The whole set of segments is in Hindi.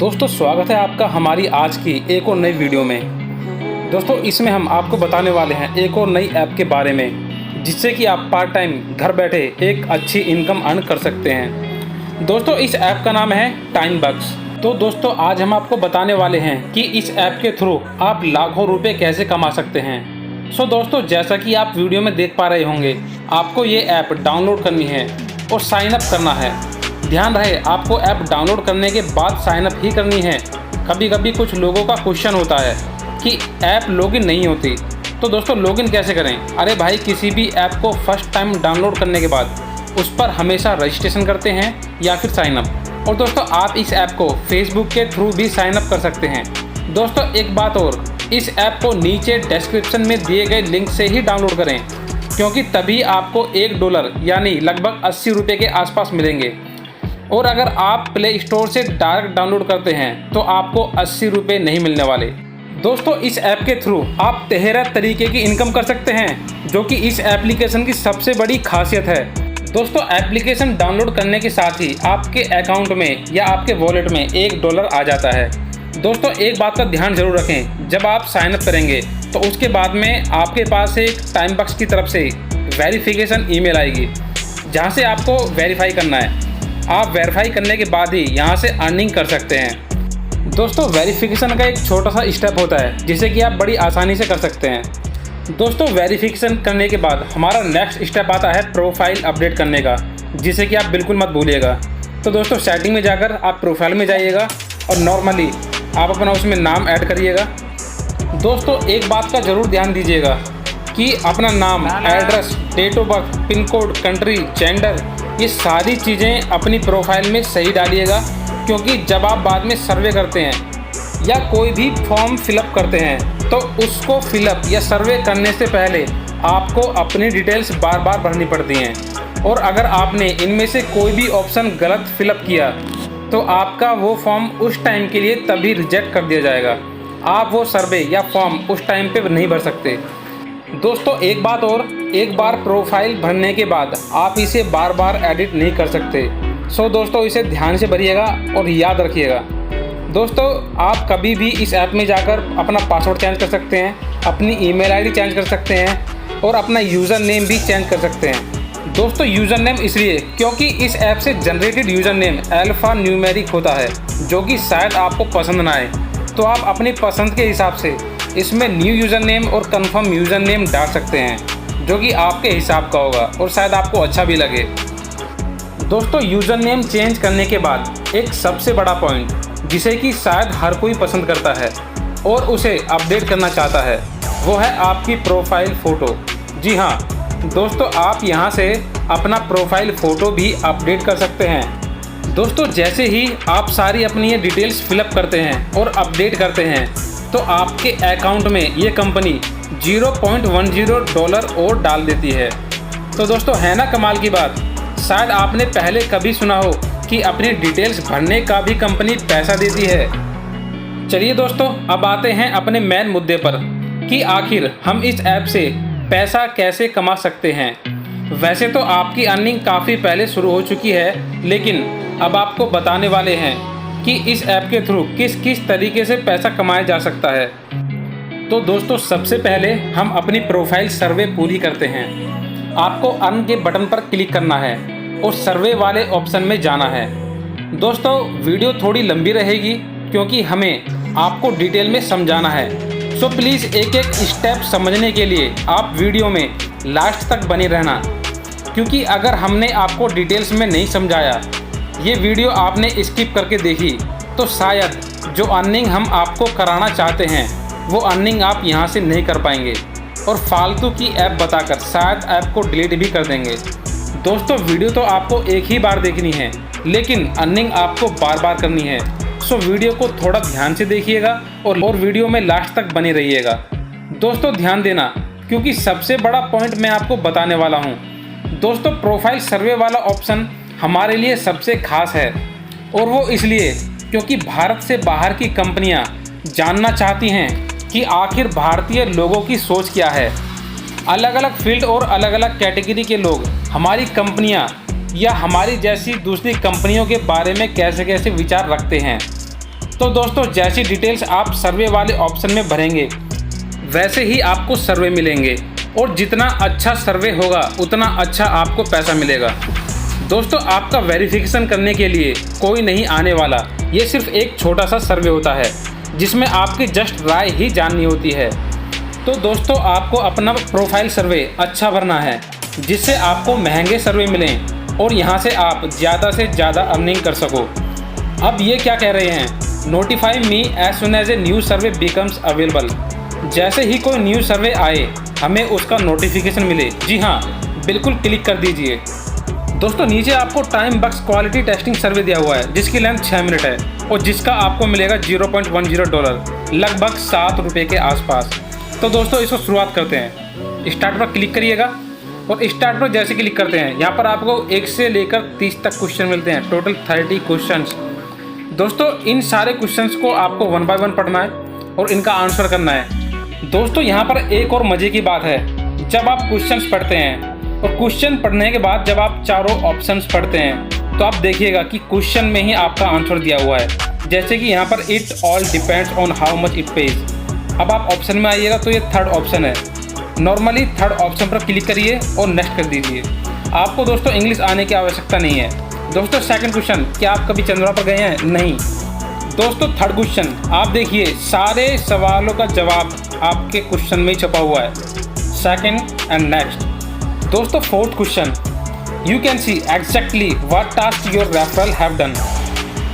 दोस्तों स्वागत है आपका हमारी आज की एक और नई वीडियो में। दोस्तों इसमें हम आपको बताने वाले हैं एक और नई ऐप के बारे में जिससे कि आप पार्ट टाइम घर बैठे एक अच्छी इनकम अर्न कर सकते हैं। दोस्तों इस ऐप का नाम है टाइमबक्स। तो दोस्तों आज हम आपको बताने वाले हैं कि इस ऐप के थ्रू आप लाखों रुपए कैसे कमा सकते हैं। सो दोस्तों जैसा कि आप वीडियो में देख पा रहे होंगे, आपको ये ऐप डाउनलोड करनी है और साइन अप करना है। ध्यान रहे आपको ऐप डाउनलोड करने के बाद साइन अप ही करनी है। कभी कभी कुछ लोगों का क्वेश्चन होता है कि ऐप लॉगिन नहीं होती, तो दोस्तों लॉगिन कैसे करें। अरे भाई किसी भी ऐप को फर्स्ट टाइम डाउनलोड करने के बाद उस पर हमेशा रजिस्ट्रेशन करते हैं या फिर साइन अप। और दोस्तों आप इस ऐप को फेसबुक के थ्रू भी साइन अप कर सकते हैं। दोस्तों एक बात और, इस ऐप को नीचे डिस्क्रिप्शन में दिए गए लिंक से ही डाउनलोड करें, क्योंकि तभी आपको $1 यानी लगभग 80 रुपये के आसपास मिलेंगे। और अगर आप प्ले स्टोर से डायरेक्ट डाउनलोड करते हैं तो आपको 80 रुपये नहीं मिलने वाले। दोस्तों इस ऐप के थ्रू आप 13 तरीके की इनकम कर सकते हैं, जो कि इस एप्लीकेशन की सबसे बड़ी खासियत है। दोस्तों एप्लीकेशन डाउनलोड करने के साथ ही आपके अकाउंट में या आपके वॉलेट में $1 आ जाता है। दोस्तों एक बात का ध्यान जरूर रखें, जब आप साइन अप करेंगे तो उसके बाद में आपके पास एक टाइमबक्स की तरफ से वेरिफिकेशन ईमेल आएगी, जहां से आपको वेरीफाई करना है। आप वेरीफाई करने के बाद ही यहां से अर्निंग कर सकते हैं। दोस्तों वेरिफिकेशन का एक छोटा सा स्टेप होता है जिसे कि आप बड़ी आसानी से कर सकते हैं। दोस्तों वेरिफिकेशन करने के बाद हमारा नेक्स्ट स्टेप आता है प्रोफाइल अपडेट करने का, जिसे कि आप बिल्कुल मत भूलिएगा। तो दोस्तों सेटिंग में जाकर आप प्रोफाइल में जाइएगा और नॉर्मली आप अपना उसमें नाम ऐड करिएगा। दोस्तों एक बात का ज़रूर ध्यान दीजिएगा कि अपना नाम, address, date of birth, pin code, country, gender, ये सारी चीज़ें अपनी प्रोफाइल में सही डालिएगा, क्योंकि जब आप बाद में सर्वे करते हैं या कोई भी फॉर्म फिलअप करते हैं तो उसको फिलअप या सर्वे करने से पहले आपको अपनी डिटेल्स बार बार भरनी पड़ती हैं। और अगर आपने इनमें से कोई भी ऑप्शन गलत फिलअप किया तो आपका वो फॉर्म उस टाइम के लिए तभी रिजेक्ट कर दिया जाएगा। आप वो सर्वे या फॉर्म उस टाइम पे नहीं भर सकते। दोस्तों एक बात और, एक बार प्रोफाइल भरने के बाद आप इसे बार बार एडिट नहीं कर सकते। सो दोस्तों इसे ध्यान से भरिएगा और याद रखिएगा। दोस्तों आप कभी भी इस ऐप में जाकर अपना पासवर्ड चेंज कर सकते हैं, अपनी ईमेल आईडी चेंज कर सकते हैं और अपना यूज़र नेम भी चेंज कर सकते हैं। दोस्तों यूज़र नेम इसलिए क्योंकि इस ऐप से generated user name alpha numeric होता है, जो कि शायद आपको पसंद ना आए। तो आप अपनी पसंद के हिसाब से इसमें न्यू यूज़र नेम और कंफर्म यूज़र नेम डाल सकते हैं, जो कि आपके हिसाब का होगा और शायद आपको अच्छा भी लगे। दोस्तों यूज़र नेम चेंज करने के बाद एक सबसे बड़ा पॉइंट, जिसे कि शायद हर कोई पसंद करता है और उसे अपडेट करना चाहता है, वो है आपकी प्रोफाइल फ़ोटो। जी हाँ दोस्तों, आप यहाँ से अपना प्रोफाइल फ़ोटो भी अपडेट कर सकते हैं। दोस्तों जैसे ही आप सारी अपनी ये डिटेल्स फिलअप करते हैं और अपडेट करते हैं तो आपके अकाउंट में ये कंपनी $0.10 और डाल देती है। तो दोस्तों है ना कमाल की बात। शायद आपने पहले कभी सुना हो कि अपनी डिटेल्स भरने का भी कंपनी पैसा देती है। चलिए दोस्तों अब आते हैं अपने मेन मुद्दे पर कि आखिर हम इस ऐप से पैसा कैसे कमा सकते हैं। वैसे तो आपकी अर्निंग काफ़ी पहले शुरू हो चुकी है, लेकिन अब आपको बताने वाले हैं कि इस ऐप के थ्रू किस किस तरीके से पैसा कमाया जा सकता है। तो दोस्तों सबसे पहले हम अपनी प्रोफाइल सर्वे पूरी करते हैं। आपको अर्न के बटन पर क्लिक करना है और सर्वे वाले ऑप्शन में जाना है। दोस्तों वीडियो थोड़ी लंबी रहेगी क्योंकि हमें आपको डिटेल में समझाना है। सो प्लीज़ एक एक स्टेप समझने के लिए आप वीडियो में लास्ट तक बने रहना, क्योंकि अगर हमने आपको डिटेल्स में नहीं समझाया, ये वीडियो आपने स्किप करके देखी, तो शायद जो अर्निंग हम आपको कराना चाहते हैं वो अर्निंग आप यहाँ से नहीं कर पाएंगे और फालतू की ऐप बताकर शायद ऐप को डिलीट भी कर देंगे। दोस्तों वीडियो तो आपको एक ही बार देखनी है, लेकिन अर्निंग आपको बार बार करनी है। सो वीडियो को थोड़ा ध्यान से देखिएगा और वीडियो में लास्ट तक बने रहिएगा। दोस्तों ध्यान देना, क्योंकि सबसे बड़ा पॉइंट मैं आपको बताने वाला हूँ। दोस्तों प्रोफाइल सर्वे वाला ऑप्शन हमारे लिए सबसे खास है, और वो इसलिए क्योंकि भारत से बाहर की कंपनियां जानना चाहती हैं कि आखिर भारतीय लोगों की सोच क्या है। अलग अलग फील्ड और अलग अलग कैटेगरी के लोग हमारी कंपनियां या हमारी जैसी दूसरी कंपनियों के बारे में कैसे कैसे विचार रखते हैं। तो दोस्तों जैसी डिटेल्स आप सर्वे वाले ऑप्शन में भरेंगे वैसे ही आपको सर्वे मिलेंगे, और जितना अच्छा सर्वे होगा उतना अच्छा आपको पैसा मिलेगा। दोस्तों आपका वेरिफिकेशन करने के लिए कोई नहीं आने वाला, ये सिर्फ एक छोटा सा सर्वे होता है जिसमें आपकी जस्ट राय ही जाननी होती है। तो दोस्तों आपको अपना प्रोफाइल सर्वे अच्छा भरना है जिससे आपको महंगे सर्वे मिलें और यहाँ से आप ज़्यादा से ज़्यादा अर्निंग कर सको। अब ये क्या कह रहे हैं, notify me as soon as a new survey becomes available. जैसे ही कोई न्यू सर्वे आए हमें उसका नोटिफिकेशन मिले। जी हाँ, बिल्कुल क्लिक कर दीजिए। दोस्तों नीचे आपको टाइम बक्स क्वालिटी टेस्टिंग सर्वे दिया हुआ है जिसकी लेंथ 6 मिनट है और जिसका आपको मिलेगा $0.10, लगभग 7 रुपये के आसपास। तो दोस्तों इसको शुरुआत करते हैं। स्टार्ट पर क्लिक करिएगा और स्टार्ट पर जैसे क्लिक करते हैं यहाँ पर आपको 1 से लेकर 30 तक क्वेश्चन मिलते हैं, टोटल 30 क्वेश्चंस। दोस्तों इन सारे क्वेश्चंस को आपको 1 बाय 1 पढ़ना है और इनका आंसर करना है। दोस्तों यहाँ पर एक और मज़े की बात है, जब आप क्वेश्चंस पढ़ते हैं और क्वेश्चन पढ़ने के बाद जब आप चारों ऑप्शंस पढ़ते हैं तो आप देखिएगा कि क्वेश्चन में ही आपका आंसर दिया हुआ है। जैसे कि यहाँ पर it all depends on how much it pays. अब आप ऑप्शन में आइएगा तो ये थर्ड ऑप्शन है। नॉर्मली थर्ड ऑप्शन पर क्लिक करिए और नेक्स्ट कर दीजिए। आपको दोस्तों इंग्लिश आने की आवश्यकता नहीं है। दोस्तों सेकंड क्वेश्चन, क्या आप कभी चंद्रमा पर गए हैं? नहीं। दोस्तों थर्ड क्वेश्चन, आप देखिए सारे सवालों का जवाब आपके क्वेश्चन में ही छपा हुआ है। Second and next. दोस्तों fourth question, you can see exactly what task your referral have done.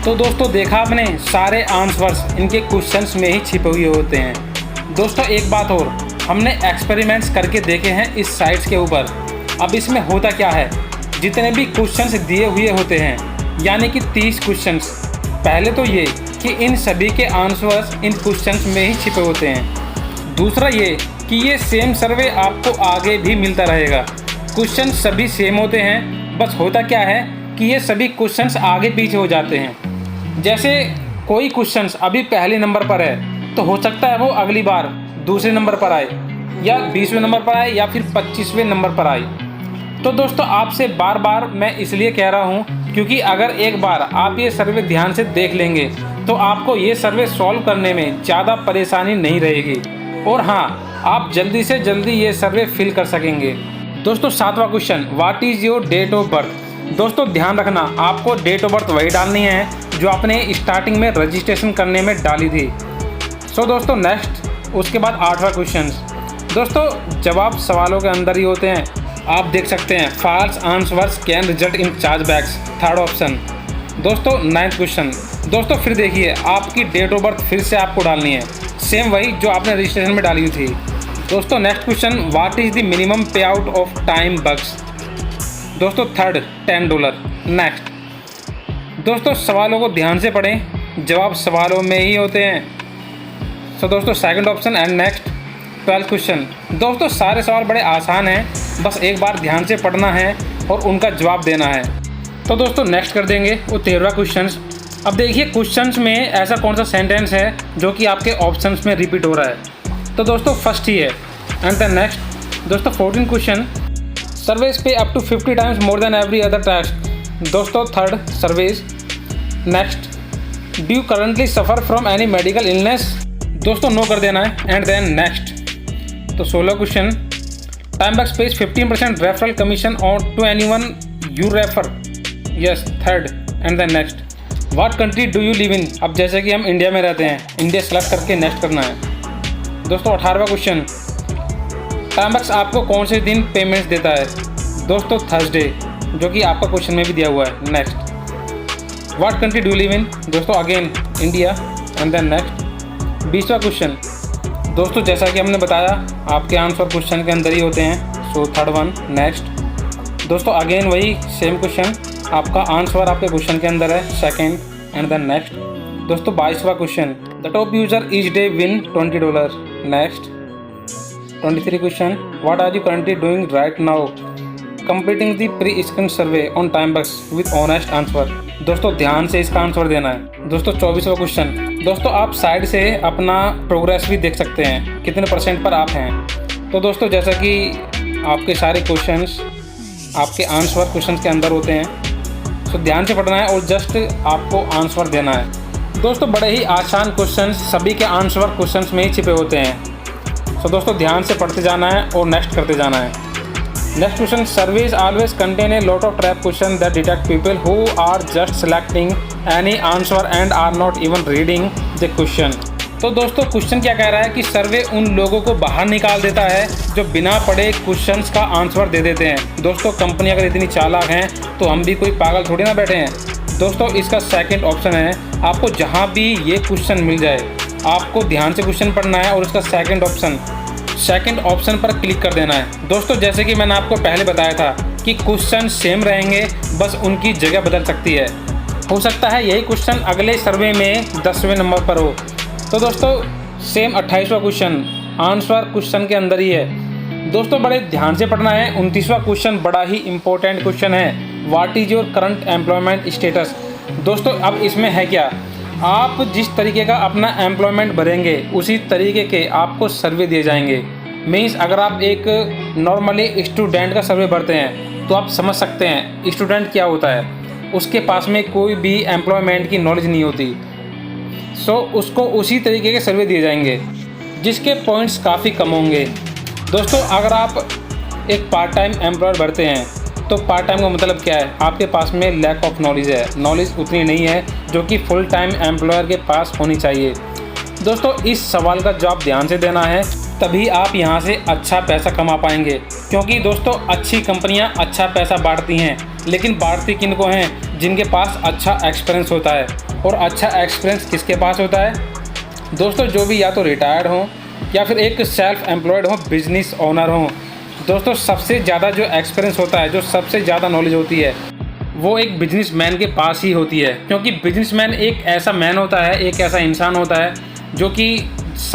तो दोस्तों देखा आपने, सारे आंसर्स इनके क्वेश्चंस में ही छिपे हुए होते हैं। दोस्तों एक बात और, हमने एक्सपेरिमेंट्स करके देखे हैं इस साइट्स के ऊपर। अब इसमें होता क्या है, जितने भी क्वेश्चंस दिए हुए होते हैं यानी कि 30 क्वेश्चंस, पहले तो ये कि इन सभी के आंसर्स इन क्वेश्चंस में ही छिपे होते हैं। दूसरा ये कि ये सेम सर्वे आपको आगे भी मिलता रहेगा। क्वेश्चन सभी सेम होते हैं, बस होता क्या है कि ये सभी क्वेश्चंस आगे पीछे हो जाते हैं। जैसे कोई क्वेश्चंस अभी पहले नंबर पर है तो हो सकता है वो अगली बार दूसरे नंबर पर आए या 20वें नंबर पर आए या फिर 25वें नंबर पर आए। तो दोस्तों आपसे बार बार मैं इसलिए कह रहा हूँ क्योंकि अगर एक बार आप ये सर्वे ध्यान से देख लेंगे तो आपको ये सर्वे सॉल्व करने में ज़्यादा परेशानी नहीं रहेगी और हाँ, आप जल्दी से जल्दी ये सर्वे फिल कर सकेंगे। दोस्तों 7वां question, what is your date of birth. दोस्तों ध्यान रखना, आपको डेट ऑफ बर्थ वही डालनी है जो आपने स्टार्टिंग में रजिस्ट्रेशन करने में डाली थी। सो दोस्तों नेक्स्ट, उसके बाद 8वां क्वेश्चन। दोस्तों जवाब सवालों के अंदर ही होते हैं, आप देख सकते हैं false answers can result in chargebacks, third option. दोस्तों 9th क्वेश्चन। दोस्तों फिर देखिए, आपकी डेट ऑफ बर्थ फिर से आपको डालनी है, सेम वही जो आपने रजिस्ट्रेशन में डाली थी। दोस्तों next question, what is the minimum पे आउट ऑफ टाइम बक्स। दोस्तों थर्ड $10। नेक्स्ट। दोस्तों सवालों को ध्यान से पढ़ें, जवाब सवालों में ही होते हैं। सो दोस्तों second option and next. 12th question. दोस्तों सारे सवाल बड़े आसान हैं, बस एक बार ध्यान से पढ़ना है और उनका जवाब देना है। तो दोस्तों नेक्स्ट कर देंगे वो 13वां क्वेश्चन। अब देखिए क्वेश्चंस में ऐसा कौन सा सेंटेंस है जो कि आपके ऑप्शंस में रिपीट हो रहा है। तो दोस्तों फर्स्ट ही है एंड देन नेक्स्ट। दोस्तों 14 question, service pay up to 50 times more than every other task. दोस्तों third service. Next, do you currently suffer from any medical illness. दोस्तों नो कर देना है एंड देन नेक्स्ट। तो 16 question, TimeBucks pays 15% referral commission on to anyone you refer. Yes third and then next. What country do you live in. अब जैसे कि हम इंडिया में रहते हैं, इंडिया सेलेक्ट करके नेक्स्ट करना है। दोस्तों 18वां क्वेश्चन, टाइम बक्स आपको कौन से दिन पेमेंट्स देता है। दोस्तों थर्सडे, जो कि आपका क्वेश्चन में भी दिया हुआ है। Next, what country do you live in. दोस्तों again India and then next. 20वां क्वेश्चन। दोस्तों जैसा कि हमने बताया आपके आंसर क्वेश्चन के अंदर ही होते हैं, सो थर्ड वन। नेक्स्ट। दोस्तों अगेन वही सेम क्वेश्चन, आपका आंसर आपके क्वेश्चन के अंदर है, सेकंड एंड देन नेक्स्ट। दोस्तों 22वां question, the top user each day win $20। Next. 23 question, what are you currently doing right now completing the pre screen survey on TimeBucks with honest answer. दोस्तों ध्यान से इसका आंसर देना है। दोस्तों 24वां क्वेश्चन। दोस्तों आप साइड से अपना प्रोग्रेस भी देख सकते हैं, कितने % पर आप हैं। तो दोस्तों जैसा कि आपके सारे क्वेश्चंस आपके आंसर क्वेश्चन के अंदर होते हैं, तो ध्यान से पढ़ना है और जस्ट आपको आंसर देना है। दोस्तों बड़े ही आसान क्वेश्चन सभी के आंसर क्वेश्चन में ही छिपे होते हैं। तो दोस्तों ध्यान से पढ़ते जाना है और नेक्स्ट करते जाना है। Next question, surveys always contain a lot of trap question that detect people who are just selecting any answer and are not even reading the question. तो दोस्तों क्वेश्चन क्या कह रहा है कि सर्वे उन लोगों को बाहर निकाल देता है जो बिना पढ़े क्वेश्चंस का आंसर दे देते हैं। दोस्तों कंपनी अगर इतनी चालाक हैं तो हम भी कोई पागल थोड़ी ना बैठे हैं। दोस्तों इसका सेकंड ऑप्शन है, आपको जहां भी ये क्वेश्चन मिल जाए आपको ध्यान से क्वेश्चन पढ़ना है और उसका सेकंड ऑप्शन पर क्लिक कर देना है। दोस्तों जैसे कि मैंने आपको पहले बताया था कि क्वेश्चन सेम रहेंगे, बस उनकी जगह बदल सकती है। हो सकता है यही क्वेश्चन अगले सर्वे में 10वें नंबर पर हो। तो दोस्तों सेम 28वां क्वेश्चन आंसर क्वेश्चन के अंदर ही है। दोस्तों बड़े ध्यान से पढ़ना है। 29वां क्वेश्चन बड़ा ही इंपॉर्टेंट क्वेश्चन है, what is your current employment status. दोस्तों अब इसमें है क्या, आप जिस तरीके का अपना एम्प्लॉयमेंट भरेंगे उसी तरीके के आपको सर्वे दिए जाएंगे। मीन्स अगर आप एक नॉर्मली स्टूडेंट का सर्वे भरते हैं तो आप समझ सकते हैं स्टूडेंट क्या होता है। उसके पास में कोई भी एम्प्लॉयमेंट की नॉलेज नहीं होती, सो उसको उसी तरीके के सर्वे दिए जाएंगे जिसके पॉइंट्स काफ़ी कम होंगे। दोस्तों अगर आप एक पार्ट टाइम एम्प्लॉयर भरते हैं तो पार्ट टाइम का मतलब क्या है, आपके पास में लैक ऑफ नॉलेज है, नॉलेज उतनी नहीं है जो कि फुल टाइम एम्प्लॉयर के पास होनी चाहिए। दोस्तों इस सवाल का जवाब ध्यान से देना है, तभी आप यहाँ से अच्छा पैसा कमा पाएंगे। क्योंकि दोस्तों अच्छी कंपनियाँ अच्छा पैसा बांटती हैं, लेकिन बांटती किन को हैं, जिनके पास अच्छा एक्सपीरियंस होता है। और अच्छा एक्सपीरियंस किसके पास होता है दोस्तों, जो भी या तो रिटायर्ड हों या फिर एक सेल्फ एम्प्लॉयड हो, बिजनेस ओनर हों। दोस्तों सबसे ज़्यादा जो एक्सपीरियंस होता है, जो सबसे ज़्यादा नॉलेज होती है, वो एक बिजनेसमैन के पास ही होती है। क्योंकि बिजनेसमैन एक ऐसा मैन होता है, एक ऐसा इंसान होता है जो कि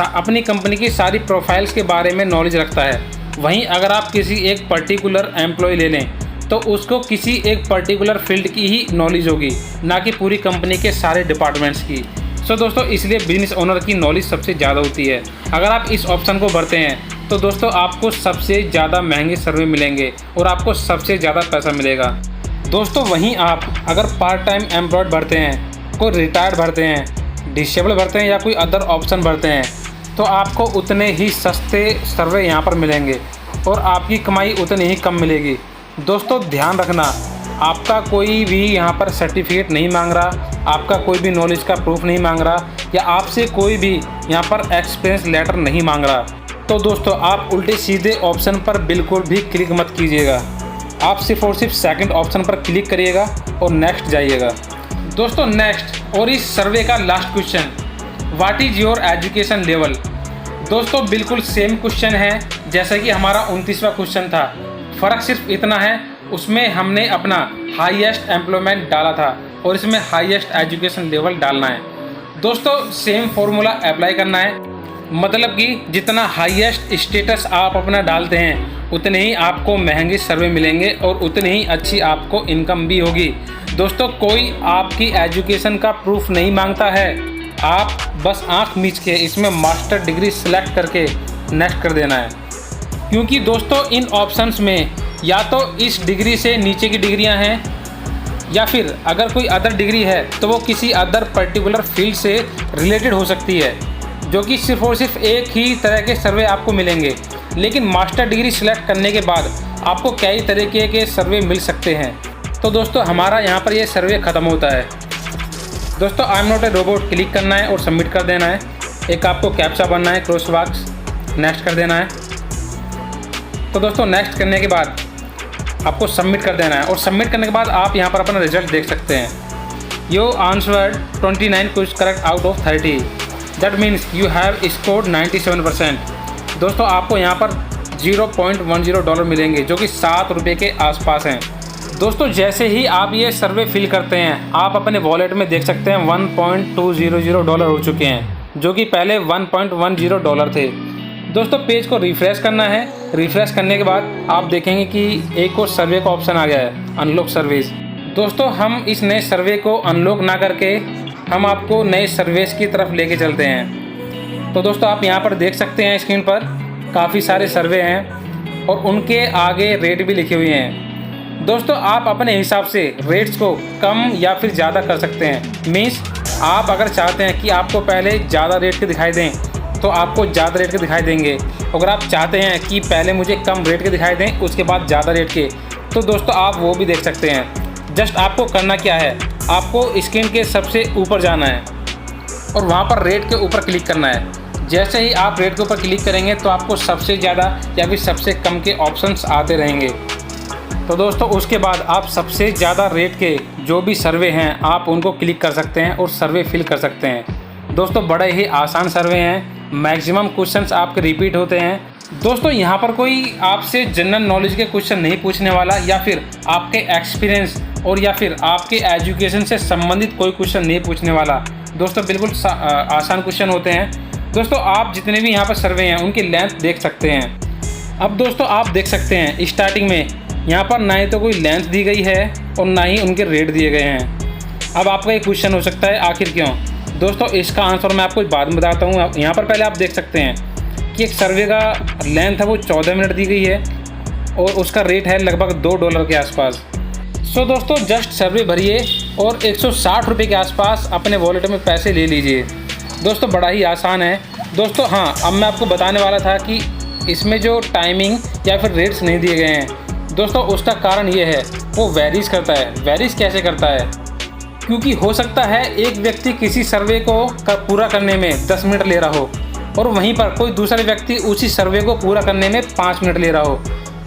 अपनी कंपनी की सारी प्रोफाइल्स के बारे में नॉलेज रखता है। वहीं अगर आप किसी एक पर्टिकुलर एम्प्लॉय ले लें तो उसको किसी एक पर्टिकुलर फील्ड की ही नॉलेज होगी, ना कि पूरी कंपनी के सारे डिपार्टमेंट्स की। सो दोस्तों इसलिए बिजनेस ओनर की नॉलेज सबसे ज़्यादा होती है। अगर आप इस ऑप्शन को भरते हैं तो दोस्तों आपको सबसे ज़्यादा महंगे सर्वे मिलेंगे और आपको सबसे ज़्यादा पैसा मिलेगा। दोस्तों वहीं आप अगर पार्ट टाइम एम्प्लॉयड भरते हैं, कोई रिटायर्ड भरते हैं, डिसेबल भरते हैं या कोई अदर ऑप्शन भरते हैं तो आपको उतने ही सस्ते सर्वे यहाँ पर मिलेंगे और आपकी कमाई उतनी ही कम मिलेगी। दोस्तों ध्यान रखना, आपका कोई भी यहाँ पर सर्टिफिकेट नहीं मांग रहा, आपका कोई भी नॉलेज का प्रूफ नहीं मांग रहा या आपसे कोई भी यहाँ पर एक्सपीरियंस लेटर नहीं मांग रहा। तो दोस्तों आप उल्टे सीधे ऑप्शन पर बिल्कुल भी क्लिक मत कीजिएगा, आप सिर्फ और सिर्फ सेकंड ऑप्शन पर क्लिक करिएगा और नेक्स्ट जाइएगा। दोस्तों नेक्स्ट और इस सर्वे का last question, what is your education level. दोस्तों बिल्कुल सेम क्वेश्चन है जैसा कि हमारा 29वां क्वेश्चन था। फ़र्क सिर्फ इतना है, उसमें हमने अपना हाईएस्ट एम्प्लॉयमेंट डाला था और इसमें हाईएस्ट एजुकेशन लेवल डालना है। दोस्तों सेम फॉर्मूला अप्लाई करना है, मतलब कि जितना हाईएस्ट स्टेटस आप अपना डालते हैं उतने ही आपको महंगे सर्वे मिलेंगे और उतनी ही अच्छी आपको इनकम भी होगी। दोस्तों कोई आपकी एजुकेशन का प्रूफ नहीं मांगता है, आप बस आंख मीच के इसमें मास्टर डिग्री सेलेक्ट करके नेक्स्ट कर देना है। क्योंकि दोस्तों इन ऑप्शंस में या तो इस डिग्री से नीचे की डिग्रियां हैं या फिर अगर कोई अदर डिग्री है तो वो किसी अदर पर्टिकुलर फील्ड से रिलेटेड हो सकती है, जो कि सिर्फ और सिर्फ एक ही तरह के सर्वे आपको मिलेंगे। लेकिन मास्टर डिग्री सेलेक्ट करने के बाद आपको कई तरीके के सर्वे मिल सकते हैं। तो दोस्तों हमारा यहाँ पर ये सर्वे ख़त्म होता है। दोस्तों I am not a robot click करना है और सबमिट कर देना है। एक आपको कैप्चा बनना है, क्रॉस बॉक्स, नेक्स्ट कर देना है। तो दोस्तों नेक्स्ट करने के बाद आपको सबमिट कर देना है और सबमिट करने के बाद आप यहाँ पर अपना रिजल्ट देख सकते हैं। You answered 29 question correct out of 30, that means you have scored 97%। दोस्तों आपको यहाँ पर $0.10 मिलेंगे जो कि ₹7 के आसपास हैं। दोस्तों जैसे ही आप ये सर्वे फिल करते हैं आप अपने वॉलेट में देख सकते हैं $1.200 हो चुके हैं, जो कि पहले $1.10 थे। दोस्तों पेज को रिफ़्रेश करना है, रिफ़्रेश करने के बाद आप देखेंगे कि एक और सर्वे का ऑप्शन आ गया है, अनलॉक सर्विस। दोस्तों हम इस नए सर्वे को अनलॉक ना करके हम आपको नए सर्विस की तरफ लेके चलते हैं। तो दोस्तों आप यहाँ पर देख सकते हैं स्क्रीन पर काफ़ी सारे सर्वे हैं और उनके आगे रेट भी लिखे हुए हैं। दोस्तों आप अपने हिसाब से रेट्स को कम या फिर ज़्यादा कर सकते हैं। मीन्स आप अगर चाहते हैं कि आपको पहले ज़्यादा रेट के दिखाई दें तो आपको ज़्यादा रेट के दिखाई देंगे। अगर आप चाहते हैं कि पहले मुझे कम रेट के दिखाई दें उसके बाद ज़्यादा रेट के, तो दोस्तों आप वो भी देख सकते हैं। जस्ट आपको करना क्या है, आपको स्क्रीन के सबसे ऊपर जाना है और वहाँ पर रेट के ऊपर क्लिक करना है। जैसे ही आप रेट के ऊपर क्लिक करेंगे तो आपको सबसे ज़्यादा या फिर सबसे कम के ऑप्शंस आते रहेंगे। तो दोस्तों उसके बाद आप सबसे ज़्यादा रेट के जो भी सर्वे हैं आप उनको क्लिक कर सकते हैं और सर्वे फिल कर सकते हैं। दोस्तों बड़े ही आसान सर्वे हैं, मैक्सिमम क्वेश्चंस आपके रिपीट होते हैं। दोस्तों यहाँ पर कोई आपसे जनरल नॉलेज के क्वेश्चन नहीं पूछने वाला या फिर आपके एक्सपीरियंस और या फिर आपके एजुकेशन से संबंधित कोई क्वेश्चन नहीं पूछने वाला। दोस्तों बिल्कुल आसान क्वेश्चन होते हैं। दोस्तों आप जितने भी यहाँ पर सर्वे हैं उनकी लेंथ देख सकते हैं। अब दोस्तों आप देख सकते हैं स्टार्टिंग में यहाँ पर ना ही तो कोई लेंथ दी गई है और ना ही उनके रेट दिए गए हैं। अब आपका एक क्वेश्चन हो सकता है आखिर क्यों। दोस्तों इसका आंसर मैं आपको बाद में बताता हूँ। यहाँ पर पहले आप देख सकते हैं कि एक सर्वे का लेंथ है वो 14 मिनट दी गई है और उसका रेट है लगभग $2 के आसपास। सो दोस्तों जस्ट सर्वे भरिए और 160 रुपये के आसपास अपने वॉलेट में पैसे ले लीजिए। दोस्तों बड़ा ही आसान है। दोस्तों हाँ, अब मैं आपको बताने वाला था कि इसमें जो टाइमिंग या फिर रेट्स नहीं दिए गए हैं दोस्तों, उसका कारण ये है वो वेरीज करता है। वेरीज कैसे करता है, क्योंकि हो सकता है एक व्यक्ति किसी सर्वे को पूरा करने में 10 मिनट ले रहा हो और वहीं पर कोई दूसरा व्यक्ति उसी सर्वे को पूरा करने में 5 मिनट ले रहा हो।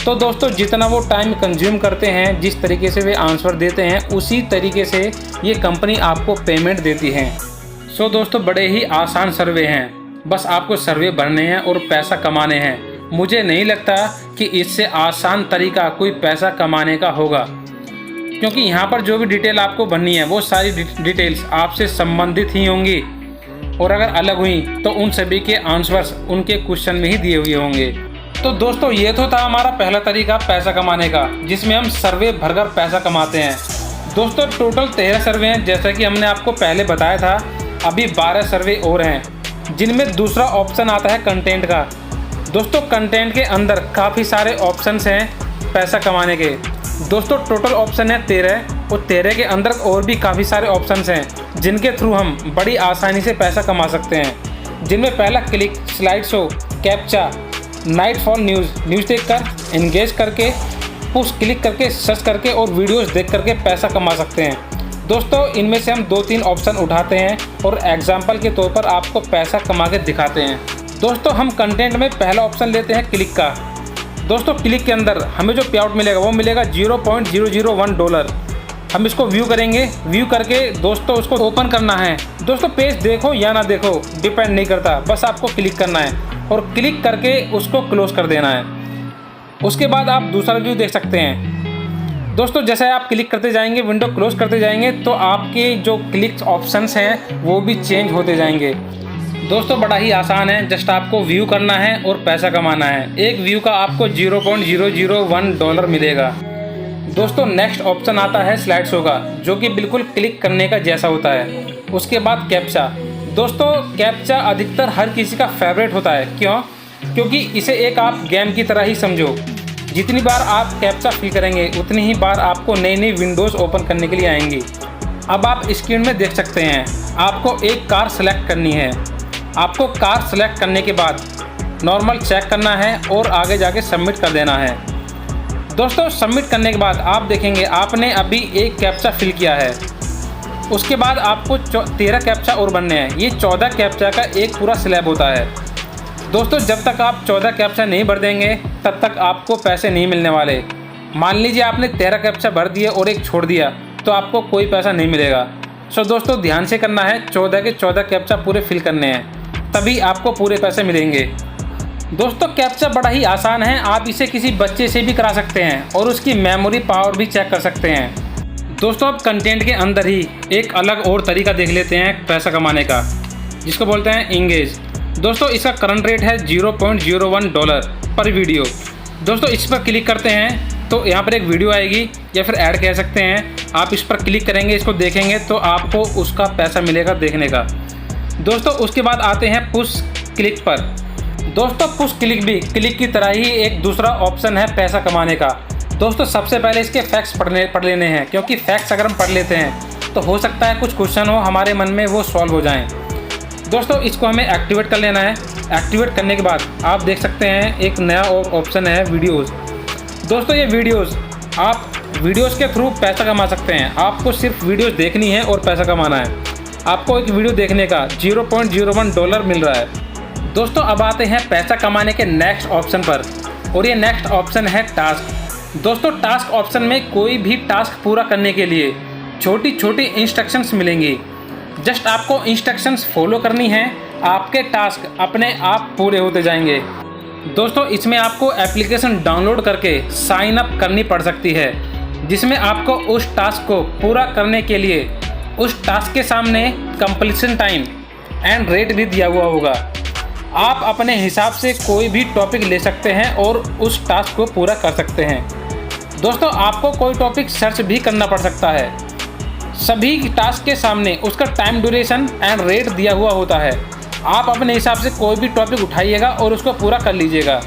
तो दोस्तों जितना वो टाइम कंज्यूम करते हैं, जिस तरीके से वे आंसर देते हैं, उसी तरीके से ये कंपनी आपको पेमेंट देती है। सो दोस्तों बड़े ही आसान सर्वे हैं, बस आपको सर्वे भरने हैं और पैसा कमाने हैं। मुझे नहीं लगता कि इससे आसान तरीका कोई पैसा कमाने का होगा, क्योंकि यहाँ पर जो भी डिटेल आपको भरनी है वो सारी डिटेल्स आपसे संबंधित ही होंगी और अगर अलग हुई तो उन सभी के आंसर्स उनके क्वेश्चन में ही दिए हुए होंगे। तो दोस्तों ये तो था हमारा पहला तरीका पैसा कमाने का, जिसमें हम सर्वे भरकर पैसा कमाते हैं। दोस्तों टोटल 13 सर्वे हैं, जैसा कि हमने आपको पहले बताया था। अभी 12 सर्वे और हैं, जिनमें दूसरा ऑप्शन आता है कंटेंट का। दोस्तों कंटेंट के अंदर काफ़ी सारे ऑप्शंस हैं पैसा कमाने के। दोस्तों टोटल ऑप्शन है 13 और 13 के अंदर और भी काफ़ी सारे ऑप्शंस हैं जिनके थ्रू हम बड़ी आसानी से पैसा कमा सकते हैं। जिनमें पहला click, slide show, captcha, nightfall news देखकर, एंगेज करके, पुश क्लिक करके, सर्च करके और वीडियोस देख करके पैसा कमा सकते हैं। दोस्तों इनमें से हम 2-3 ऑप्शन उठाते हैं और एग्जाम्पल के तौर पर आपको पैसा कमा के दिखाते हैं। दोस्तों हम कंटेंट में पहला ऑप्शन लेते हैं क्लिक का। दोस्तों क्लिक के अंदर हमें जो पे आउट मिलेगा वो मिलेगा $0.001। हम इसको व्यू करेंगे। व्यू करके दोस्तों उसको ओपन करना है। दोस्तों पेज देखो या ना देखो डिपेंड नहीं करता, बस आपको क्लिक करना है और क्लिक करके उसको क्लोज कर देना है। उसके बाद आप दूसरा व्यू देख सकते हैं। दोस्तों जैसे आप क्लिक करते जाएंगे, विंडो क्लोज करते जाएंगे, तो आपके जो क्लिक ऑप्शंस हैं वो भी चेंज होते जाएंगे। दोस्तों बड़ा ही आसान है, जस्ट आपको व्यू करना है और पैसा कमाना है। एक व्यू का आपको $0.001 मिलेगा। दोस्तों नेक्स्ट ऑप्शन आता है स्लाइड शो का, जो कि बिल्कुल क्लिक करने का जैसा होता है। उसके बाद कैप्चा। दोस्तों कैप्चा अधिकतर हर किसी का फेवरेट होता है। क्यों? क्योंकि इसे एक आप गेम की तरह ही समझो। जितनी बार आप कैप्चा फिल करेंगे उतनी ही बार आपको नई नई विंडोज़ ओपन करने के लिए आएंगी। अब आप स्क्रीन में देख सकते हैं, आपको एक कार सेलेक्ट करनी है। आपको कार सेलेक्ट करने के बाद नॉर्मल चेक करना है और आगे जाके सबमिट कर देना है। दोस्तों सबमिट करने के बाद आप देखेंगे आपने अभी एक कैप्चा फिल किया है। उसके बाद आपको 13 कैप्चा और बनने हैं। ये 14 कैप्चा का एक पूरा स्लैब होता है। दोस्तों जब तक आप 14 कैप्चा नहीं भर देंगे तब तक आपको पैसे नहीं मिलने वाले। मान लीजिए आपने 13 कैप्चा भर दिए और एक छोड़ दिया तो आपको कोई पैसा नहीं मिलेगा। सो दोस्तों ध्यान से करना है, 14 के 14 कैप्चा पूरे फिल करने हैं, तभी आपको पूरे पैसे मिलेंगे। दोस्तों कैप्चा बड़ा ही आसान है, आप इसे किसी बच्चे से भी करा सकते हैं और उसकी मेमोरी पावर भी चेक कर सकते हैं। दोस्तों अब कंटेंट के अंदर ही एक अलग और तरीका देख लेते हैं पैसा कमाने का, जिसको बोलते हैं इंगेज। दोस्तों इसका करंट रेट है $0.01 पर वीडियो। दोस्तों इस पर क्लिक करते हैं तो यहाँ पर एक वीडियो आएगी या फिर ऐड कह सकते हैं। आप इस पर क्लिक करेंगे, इसको देखेंगे तो आपको उसका पैसा मिलेगा देखने का। दोस्तों उसके बाद आते हैं पुश क्लिक पर। दोस्तों पुश क्लिक भी क्लिक की तरह ही एक दूसरा ऑप्शन है पैसा कमाने का। दोस्तों सबसे पहले इसके फैक्ट्स पढ़ लेने हैं, क्योंकि फैक्ट्स अगर हम पढ़ लेते हैं तो हो सकता है कुछ क्वेश्चन हो हमारे मन में वो सॉल्व हो जाएं। दोस्तों इसको हमें एक्टिवेट कर लेना है। एक्टिवेट करने के बाद आप देख सकते हैं एक नया और ऑप्शन है वीडियोज़। दोस्तों ये वीडियोज़, आप वीडियोज़ के थ्रू पैसा कमा सकते हैं। आपको सिर्फ वीडियोज़ देखनी है और पैसा कमाना है। आपको एक वीडियो देखने का $0.01 मिल रहा है। दोस्तों अब आते हैं पैसा कमाने के नेक्स्ट ऑप्शन पर, और ये नेक्स्ट ऑप्शन है टास्क। दोस्तों टास्क ऑप्शन में कोई भी टास्क पूरा करने के लिए छोटी छोटी इंस्ट्रक्शंस मिलेंगी। जस्ट आपको इंस्ट्रक्शंस फॉलो करनी है, आपके टास्क अपने आप पूरे होते जाएंगे। दोस्तों इसमें आपको एप्लीकेशन डाउनलोड करके साइन अप करनी पड़ सकती है, जिसमें आपको उस टास्क को पूरा करने के लिए उस टास्क के सामने कंप्लीशन टाइम एंड रेट भी दिया हुआ होगा। आप अपने हिसाब से कोई भी टॉपिक ले सकते हैं और उस टास्क को पूरा कर सकते हैं। दोस्तों आपको कोई टॉपिक सर्च भी करना पड़ सकता है। सभी टास्क के सामने उसका टाइम ड्यूरेशन एंड रेट दिया हुआ होता है। आप अपने हिसाब से कोई भी टॉपिक उठाइएगा और उसको पूरा कर लीजिएगा।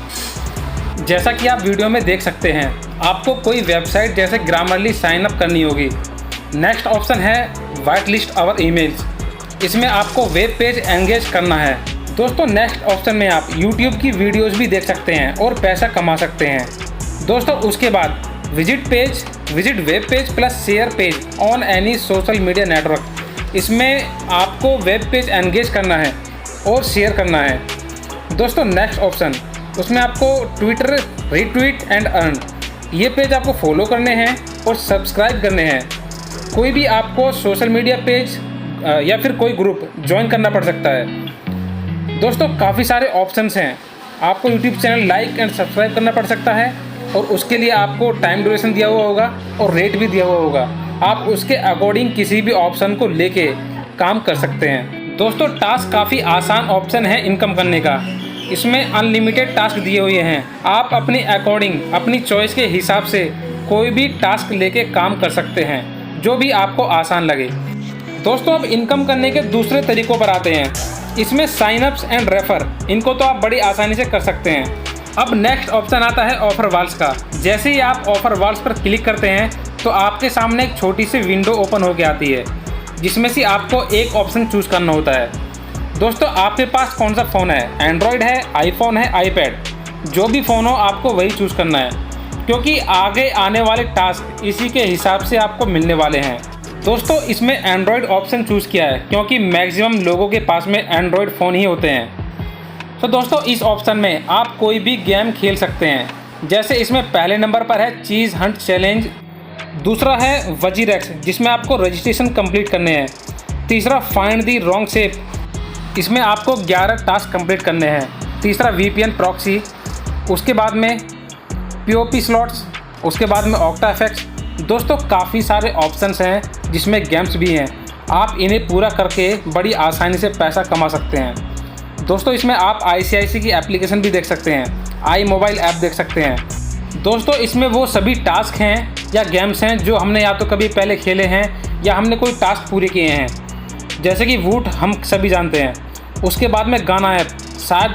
जैसा कि आप वीडियो में देख सकते हैं, आपको कोई वेबसाइट जैसे ग्रामरली साइन अप करनी होगी। नेक्स्ट ऑप्शन है वाइट लिस्ट आवर ईमेल्स। इसमें आपको वेब पेज एंगेज करना है। दोस्तों नेक्स्ट ऑप्शन में आप YouTube की वीडियोज़ भी देख सकते हैं और पैसा कमा सकते हैं। दोस्तों उसके बाद visit web page plus share page on any social media network. इसमें आपको वेब पेज एंगेज करना है और शेयर करना है। दोस्तों नेक्स्ट ऑप्शन, उसमें आपको ट्विटर रीट्वीट एंड अर्न, ये पेज आपको फॉलो करने हैं और सब्सक्राइब करने हैं। कोई भी आपको सोशल मीडिया पेज या फिर कोई ग्रुप ज्वाइन करना पड़ सकता है। दोस्तों काफ़ी सारे ऑप्शंस हैं। आपको YouTube channel like and subscribe करना पड़ सकता है और उसके लिए आपको टाइम ड्यूरेशन दिया हुआ होगा और रेट भी दिया हुआ होगा। आप उसके अकॉर्डिंग किसी भी ऑप्शन को लेके काम कर सकते हैं। दोस्तों टास्क काफ़ी आसान ऑप्शन है इनकम करने का। इसमें अनलिमिटेड टास्क दिए हुए हैं। आप अपने अकॉर्डिंग अपनी चॉइस के हिसाब से कोई भी टास्क लेके काम कर सकते हैं, जो भी आपको आसान लगे। दोस्तों अब इनकम करने के दूसरे तरीकों पर आते हैं। इसमें साइन अप्स एंड रेफर, इनको तो आप बड़ी आसानी से कर सकते हैं। अब नेक्स्ट ऑप्शन आता है ऑफर वॉल्स का। जैसे ही आप ऑफर वॉल्स पर क्लिक करते हैं तो आपके सामने एक छोटी सी विंडो ओपन होकर आती है, जिसमें से आपको एक ऑप्शन चूज़ करना होता है। दोस्तों आपके पास कौन सा फ़ोन है, एंड्रॉयड है, आईफोन है, आईपैड, जो भी फ़ोन हो आपको वही चूज़ करना है, क्योंकि आगे आने वाले टास्क इसी के हिसाब से आपको मिलने वाले हैं। दोस्तों इसमें एंड्रॉयड ऑप्शन चूज़ किया है क्योंकि मैक्सिमम लोगों के पास में एंड्रॉयड फ़ोन ही होते हैं। तो दोस्तों इस ऑप्शन में आप कोई भी गेम खेल सकते हैं। जैसे इसमें पहले नंबर पर है चीज़ हंट चैलेंज, दूसरा है वजीरेक्स जिसमें आपको रजिस्ट्रेशन कंप्लीट करने हैं, तीसरा फाइंड दी रॉन्ग शेप, इसमें आपको 11 टास्क कंप्लीट करने हैं, तीसरा VPN प्रॉक्सी, उसके बाद में POP स्लॉट्स, उसके बाद में ऑक्टा इफेक्ट्स। दोस्तों काफ़ी सारे ऑप्शंस हैं जिसमें गेम्स भी हैं। आप इन्हें पूरा करके बड़ी आसानी से पैसा कमा सकते हैं। दोस्तों इसमें आप ICICI की एप्लीकेशन भी देख सकते हैं, iMobile ऐप देख सकते हैं। दोस्तों इसमें वो सभी टास्क हैं या गेम्स हैं जो हमने या तो कभी पहले खेले हैं या हमने कोई टास्क पूरे किए हैं। जैसे कि वूट हम सभी जानते हैं। उसके बाद में गाना ऐप, शायद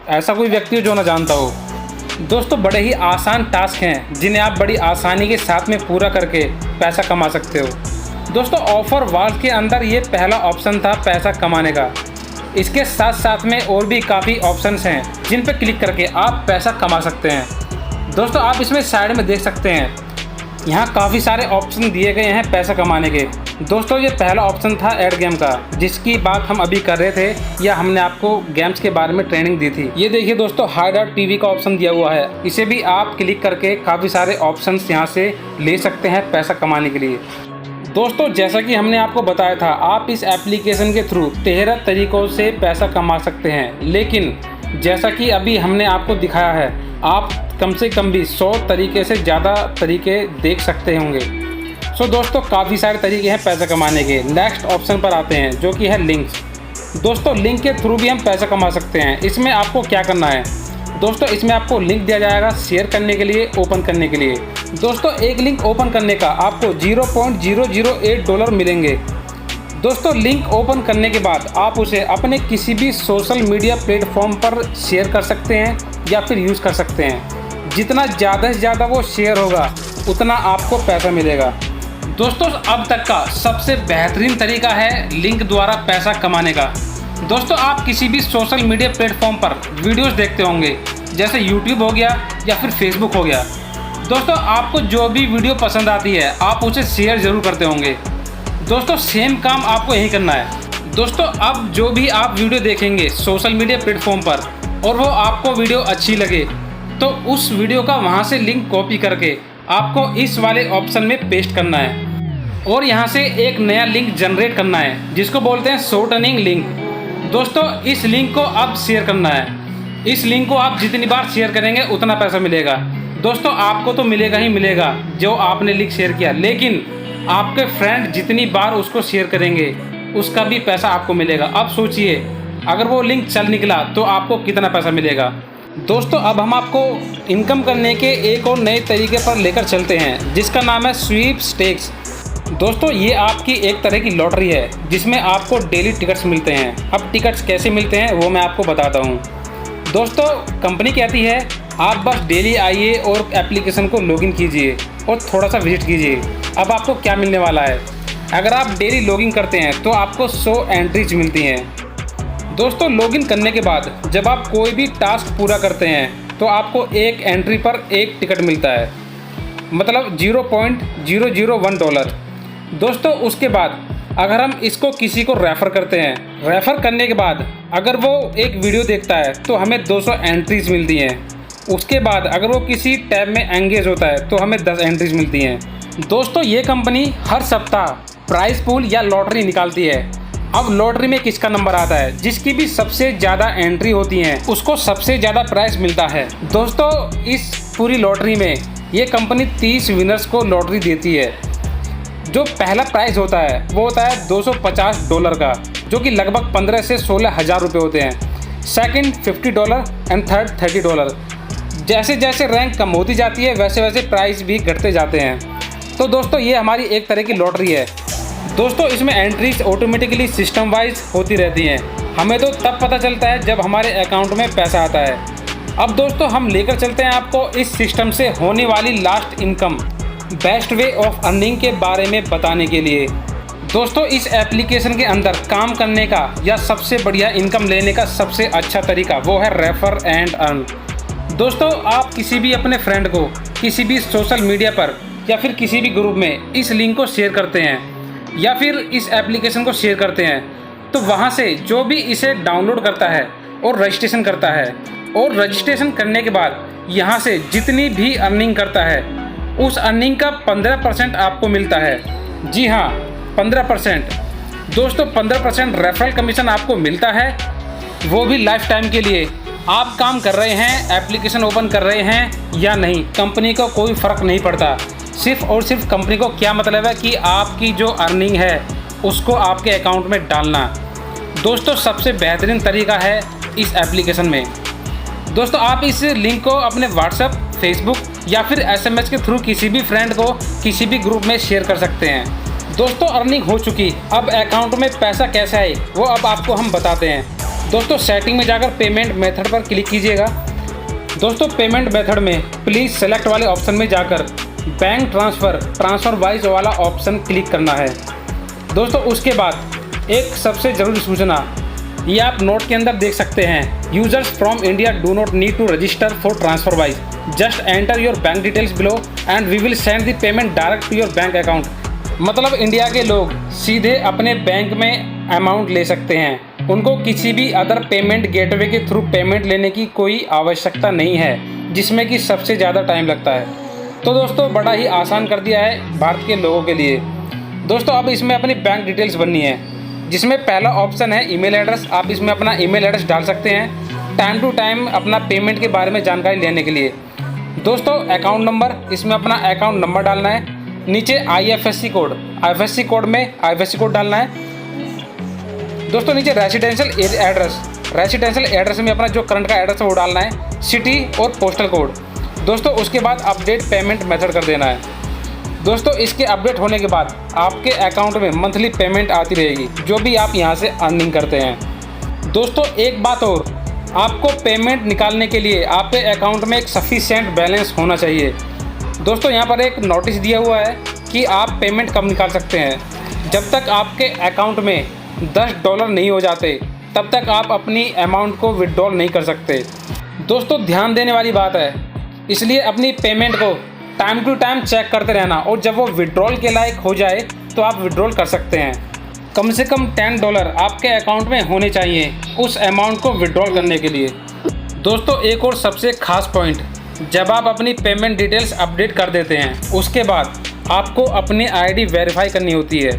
ऐसा कोई व्यक्ति हो जो ना जानता हो। दोस्तों बड़े ही आसान टास्क हैं जिन्हें आप बड़ी आसानी के साथ में पूरा करके पैसा कमा सकते हो। दोस्तों ऑफर वॉल्स के अंदर ये पहला ऑप्शन था पैसा कमाने का। इसके साथ साथ में और भी काफ़ी ऑप्शंस हैं जिन पर क्लिक करके आप पैसा कमा सकते हैं। दोस्तों आप इसमें साइड में देख सकते हैं, यहाँ काफ़ी सारे ऑप्शन दिए गए हैं पैसा कमाने के। दोस्तों ये पहला ऑप्शन था ऐड गेम का, जिसकी बात हम अभी कर रहे थे या हमने आपको गेम्स के बारे में ट्रेनिंग दी थी। ये देखिए दोस्तों HideOut का ऑप्शन दिया हुआ है। इसे भी आप क्लिक करके काफ़ी सारे ऑप्शंस यहाँ से ले सकते हैं पैसा कमाने के लिए। दोस्तों जैसा कि हमने आपको बताया था, आप इस एप्लीकेशन के थ्रू 13 तरीक़ों से पैसा कमा सकते हैं, लेकिन जैसा कि अभी हमने आपको दिखाया है, आप कम से कम भी 100 तरीके से ज़्यादा तरीके देख सकते होंगे। सो दोस्तों काफ़ी सारे तरीके हैं पैसा कमाने के। नेक्स्ट ऑप्शन पर आते हैं जो कि है लिंक्स। दोस्तों लिंक के थ्रू भी हम पैसा कमा सकते हैं। इसमें आपको क्या करना है दोस्तों, इसमें आपको लिंक दिया जाएगा शेयर करने के लिए, ओपन करने के लिए। दोस्तों एक लिंक ओपन करने का आपको $0.008 मिलेंगे। दोस्तों लिंक ओपन करने के बाद आप उसे अपने किसी भी सोशल मीडिया प्लेटफॉर्म पर शेयर कर सकते हैं या फिर यूज़ कर सकते हैं। जितना ज़्यादा से ज़्यादा वो शेयर होगा उतना आपको पैसा मिलेगा। दोस्तों अब तक का सबसे बेहतरीन तरीका है लिंक द्वारा पैसा कमाने का। दोस्तों आप किसी भी सोशल मीडिया प्लेटफॉर्म पर वीडियोस देखते होंगे, जैसे यूट्यूब हो गया या फिर फेसबुक हो गया। दोस्तों आपको जो भी वीडियो पसंद आती है आप उसे शेयर ज़रूर करते होंगे। दोस्तों सेम काम आपको यही करना है। दोस्तों अब जो भी आप वीडियो देखेंगे सोशल मीडिया प्लेटफॉर्म पर और वो आपको वीडियो अच्छी लगे तो उस वीडियो का वहाँ से लिंक कॉपी करके आपको इस वाले ऑप्शन में पेस्ट करना है और यहाँ से एक नया लिंक जनरेट करना है जिसको बोलते हैं शॉर्ट अर्निंग लिंक। दोस्तों इस लिंक को अब शेयर करना है। इस लिंक को आप जितनी बार शेयर करेंगे उतना पैसा मिलेगा। दोस्तों आपको तो मिलेगा ही मिलेगा जो आपने लिंक शेयर किया, लेकिन आपके फ्रेंड जितनी बार उसको शेयर करेंगे उसका भी पैसा आपको मिलेगा। अब सोचिए अगर वो लिंक चल निकला तो आपको कितना पैसा मिलेगा। दोस्तों अब हम आपको इनकम करने के एक और नए तरीके पर लेकर चलते हैं जिसका नाम है स्वीपस्टेक्स। दोस्तों ये आपकी एक तरह की लॉटरी है जिसमें आपको डेली टिकट्स मिलते हैं। अब टिकट्स कैसे मिलते हैं वो मैं आपको बताता हूँ। दोस्तों कंपनी कहती है आप बस डेली आइए और एप्लीकेशन को लॉगिन कीजिए और थोड़ा सा विजिट कीजिए। अब आपको क्या मिलने वाला है, अगर आप डेली लॉगिन करते हैं तो आपको 100 एंट्रीज मिलती हैं। दोस्तों लॉगिन करने के बाद जब आप कोई भी टास्क पूरा करते हैं तो आपको एक एंट्री पर एक टिकट मिलता है, मतलब $0.001। दोस्तों उसके बाद अगर हम इसको किसी को रेफ़र करते हैं, रेफ़र करने के बाद अगर वो एक वीडियो देखता है तो हमें 200 एंट्रीज मिलती हैं। उसके बाद अगर वो किसी टैब में एंगेज होता है तो हमें 10 एंट्रीज मिलती हैं। दोस्तों ये कंपनी हर सप्ताह प्राइस पूल या लॉटरी निकालती है। अब लॉटरी में किसका नंबर आता है, जिसकी भी सबसे ज़्यादा एंट्री होती हैं उसको सबसे ज़्यादा प्राइस मिलता है। दोस्तों इस पूरी लॉटरी में ये कंपनी 30 विनर्स को लॉटरी देती है। जो पहला प्राइस होता है वो होता है $250 का, जो कि लगभग 15 से 16 हज़ार रुपये होते हैं। Second $50 and third $30। जैसे जैसे रैंक कम होती जाती है वैसे वैसे प्राइस भी घटते जाते हैं। तो दोस्तों ये हमारी एक तरह की लॉटरी है। दोस्तों इसमें एंट्रीज ऑटोमेटिकली सिस्टम वाइज होती रहती हैं। हमें तो तब पता चलता है जब हमारे अकाउंट में पैसा आता है। अब दोस्तों हम लेकर चलते हैं आपको इस सिस्टम से होने वाली last income, best way of earning के बारे में बताने के लिए। दोस्तों इस एप्लीकेशन के अंदर काम करने का या सबसे बढ़िया इनकम लेने का सबसे अच्छा तरीका वो है रेफर एंड अर्न। दोस्तों आप किसी भी अपने फ्रेंड को किसी भी सोशल मीडिया पर या फिर किसी भी ग्रुप में इस लिंक को शेयर करते हैं या फिर इस एप्लीकेशन को शेयर करते हैं तो वहाँ से जो भी इसे डाउनलोड करता है और रजिस्ट्रेशन करता है और रजिस्ट्रेशन करने के बाद यहाँ से जितनी भी अर्निंग करता है उस अर्निंग का 15% आपको मिलता है। जी हाँ 15%। दोस्तों 15% रेफरल कमीशन आपको मिलता है, वो भी लाइफ टाइम के लिए। आप काम कर रहे हैं, एप्लीकेशन ओपन कर रहे हैं या नहीं, कंपनी को कोई फ़र्क नहीं पड़ता। सिर्फ और सिर्फ कंपनी को क्या मतलब है कि आपकी जो अर्निंग है उसको आपके अकाउंट में डालना। दोस्तों सबसे बेहतरीन तरीका है इस एप्लीकेशन में। दोस्तों आप इस लिंक को अपने व्हाट्सएप, फेसबुक या फिर SMS के थ्रू किसी भी फ्रेंड को किसी भी ग्रुप में शेयर कर सकते हैं। दोस्तों अर्निंग हो चुकी, अब अकाउंट में पैसा कैसे आए वो अब आपको हम बताते हैं। दोस्तों सेटिंग में जाकर पेमेंट मेथड पर क्लिक कीजिएगा। दोस्तों पेमेंट मेथड में प्लीज़ सेलेक्ट वाले ऑप्शन में जाकर बैंक ट्रांसफ़र वाइज वाला ऑप्शन क्लिक करना है। दोस्तों उसके बाद एक सबसे ज़रूरी सूचना, ये आप नोट के अंदर देख सकते हैं, users from India do not need to register for TransferWise, just enter your bank details below and we will send the payment direct to your bank account. मतलब इंडिया के लोग सीधे अपने बैंक में अमाउंट ले सकते हैं, उनको किसी भी अदर पेमेंट गेटवे के थ्रू पेमेंट लेने की कोई आवश्यकता नहीं है, जिसमें कि सबसे ज़्यादा टाइम लगता है। तो दोस्तों बड़ा ही आसान कर दिया है भारत के लोगों के लिए। दोस्तों अब इसमें अपनी बैंक डिटेल्स भरनी है, जिसमें पहला ऑप्शन है ईमेल एड्रेस। आप इसमें अपना ईमेल एड्रेस डाल सकते हैं टाइम टू टाइम अपना पेमेंट के बारे में जानकारी लेने के लिए। दोस्तों अकाउंट नंबर, इसमें अपना अकाउंट नंबर डालना है। नीचे IFSC कोड, IFSC कोड में IFSC कोड डालना है। दोस्तों नीचे रेसिडेंशियल एड्रेस में अपना जो करंट का एड्रेस है वो डालना है, सिटी और पोस्टल कोड। दोस्तों उसके बाद अपडेट पेमेंट मेथड कर देना है। दोस्तों इसके अपडेट होने के बाद आपके अकाउंट में मंथली पेमेंट आती रहेगी, जो भी आप यहाँ से अर्निंग करते हैं। दोस्तों एक बात और, आपको पेमेंट निकालने के लिए आपके अकाउंट में एक सफिशिएंट बैलेंस होना चाहिए। दोस्तों यहाँ पर एक नोटिस दिया हुआ है कि आप पेमेंट कब निकाल सकते हैं। जब तक आपके अकाउंट में $10 नहीं हो जाते तब तक आप अपनी अमाउंट को विड्रॉल नहीं कर सकते। दोस्तों ध्यान देने वाली बात है, इसलिए अपनी पेमेंट को टाइम टू टाइम चेक करते रहना और जब वो विड्रॉल के लायक हो जाए तो आप विड्रॉल कर सकते हैं। कम से कम $10 आपके अकाउंट में होने चाहिए उस अमाउंट को विड्रॉल करने के लिए। दोस्तों एक और सबसे खास पॉइंट, जब आप अपनी पेमेंट डिटेल्स अपडेट कर देते हैं उसके बाद आपको अपनी आईडी वेरीफाई करनी होती है।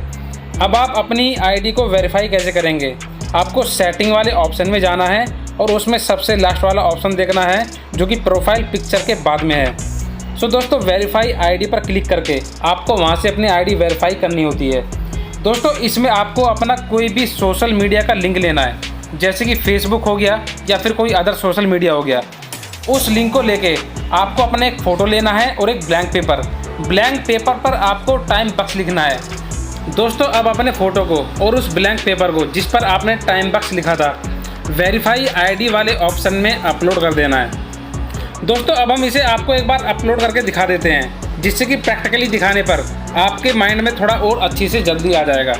अब आप अपनी आईडी को वेरीफाई कैसे करेंगे? आपको सेटिंग वाले ऑप्शन में जाना है और उसमें सबसे लास्ट वाला ऑप्शन देखना है जो कि प्रोफाइल पिक्चर के बाद में है। सो दोस्तों वेरीफाई आईडी पर क्लिक करके आपको वहां से अपनी आईडी वेरीफाई करनी होती है। दोस्तों इसमें आपको अपना कोई भी सोशल मीडिया का लिंक लेना है, जैसे कि फेसबुक हो गया या फिर कोई अदर सोशल मीडिया हो गया। उस लिंक को लेके आपको अपना एक फ़ोटो लेना है और एक ब्लैंक पेपर पर आपको टाइम बक्स लिखना है। दोस्तों अब अपने फ़ोटो को और उस ब्लैंक पेपर को जिस पर आपने टाइम बक्स लिखा था वेरीफाई आईडी वाले ऑप्शन में अपलोड कर देना है। दोस्तों अब हम इसे आपको एक बार अपलोड करके दिखा देते हैं, जिससे कि प्रैक्टिकली दिखाने पर आपके माइंड में थोड़ा और अच्छी से जल्दी आ जाएगा।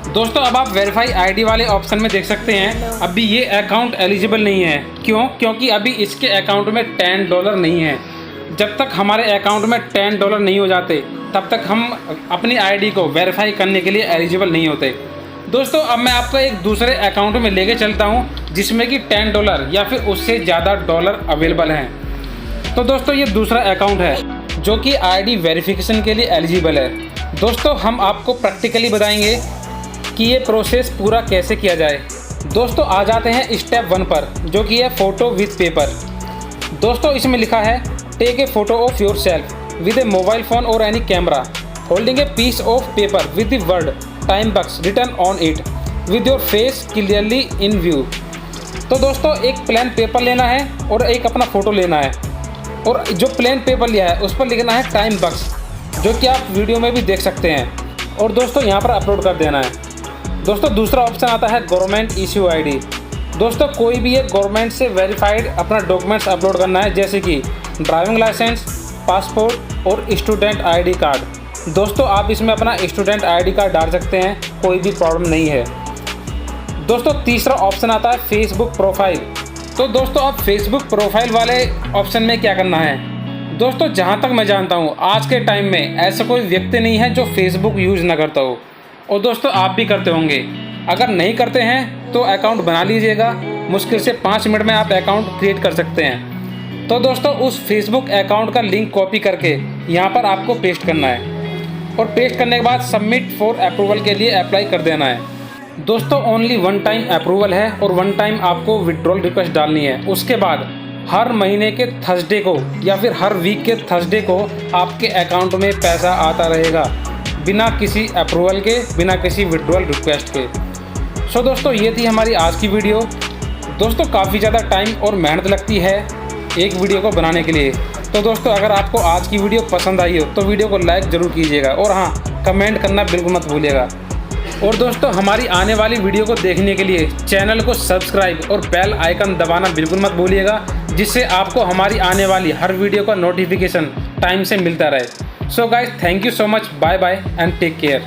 दोस्तों अब आप वेरीफाई आईडी वाले ऑप्शन में देख सकते हैं अभी ये अकाउंट एलिजिबल नहीं है। क्योंकि अभी इसके अकाउंट में $10 नहीं है। जब तक हमारे अकाउंट में $10 नहीं हो जाते तब तक हम अपनी आईडी को वेरीफाई करने के लिए एलिजिबल नहीं होते। दोस्तों अब मैं आपको एक दूसरे अकाउंट में लेके चलता हूँ जिसमें कि $10 या फिर उससे ज़्यादा डॉलर अवेलेबल हैं। तो दोस्तों ये दूसरा अकाउंट है जो कि आईडी वेरिफिकेशन के लिए एलिजिबल है। दोस्तों हम आपको प्रैक्टिकली बताएंगे कि ये प्रोसेस पूरा कैसे किया जाए। दोस्तों आ जाते हैं स्टेप 1 पर, जो कि है फ़ोटो विथ पेपर। दोस्तों इसमें लिखा है take a photo of yourself with a mobile phone और any camera holding a piece of paper with the word TimeBucks written on it with your face clearly in view. तो दोस्तों एक प्लेन पेपर लेना है और एक अपना फ़ोटो लेना है और जो प्लेन पेपर लिया है उस पर लिखना है टाइम बक्स, जो कि आप वीडियो में भी देख सकते हैं, और दोस्तों यहाँ पर अपलोड कर देना है। दोस्तों दूसरा ऑप्शन आता है गवर्नमेंट इश्यू आईडी। दोस्तों कोई भी एक गवर्नमेंट से वेरीफाइड अपना डॉक्यूमेंट्स अपलोड करना है, जैसे कि ड्राइविंग लाइसेंस, पासपोर्ट और स्टूडेंट आईडी कार्ड। दोस्तों आप इसमें अपना स्टूडेंट आईडी कार्ड डाल सकते हैं, कोई भी प्रॉब्लम नहीं है। दोस्तों तीसरा ऑप्शन आता है फेसबुक प्रोफाइल। तो दोस्तों आप फेसबुक प्रोफाइल वाले ऑप्शन में क्या करना है? दोस्तों जहाँ तक मैं जानता हूँ आज के टाइम में ऐसा कोई व्यक्ति नहीं है जो फेसबुक यूज़ ना करता हो, और दोस्तों आप भी करते होंगे। अगर नहीं करते हैं तो अकाउंट बना लीजिएगा, मुश्किल से 5 मिनट में आप अकाउंट क्रिएट कर सकते हैं। तो दोस्तों उस फेसबुक अकाउंट का लिंक कॉपी करके यहाँ पर आपको पेस्ट करना है और पेस्ट करने के बाद सबमिट फॉर अप्रूवल के लिए अप्लाई कर देना है। दोस्तों ओनली 1 टाइम अप्रूवल है और 1 टाइम आपको विड्रॉल रिक्वेस्ट डालनी है। उसके बाद हर महीने के थर्सडे को या फिर हर वीक के थर्सडे को आपके अकाउंट में पैसा आता रहेगा, बिना किसी अप्रूवल के, बिना किसी विड्रॉल रिक्वेस्ट के। सो दोस्तों ये थी हमारी आज की वीडियो। दोस्तों काफ़ी ज़्यादा टाइम और मेहनत लगती है एक वीडियो को बनाने के लिए। तो दोस्तों अगर आपको आज की वीडियो पसंद आई हो तो वीडियो को लाइक ज़रूर कीजिएगा और हाँ कमेंट करना बिल्कुल मत भूलिएगा। और दोस्तों हमारी आने वाली वीडियो को देखने के लिए चैनल को सब्सक्राइब और बेल आइकन दबाना बिल्कुल मत भूलिएगा, जिससे आपको हमारी आने वाली हर वीडियो का नोटिफिकेशन टाइम से मिलता रहे। So guys, thank you so much. Bye bye and take care.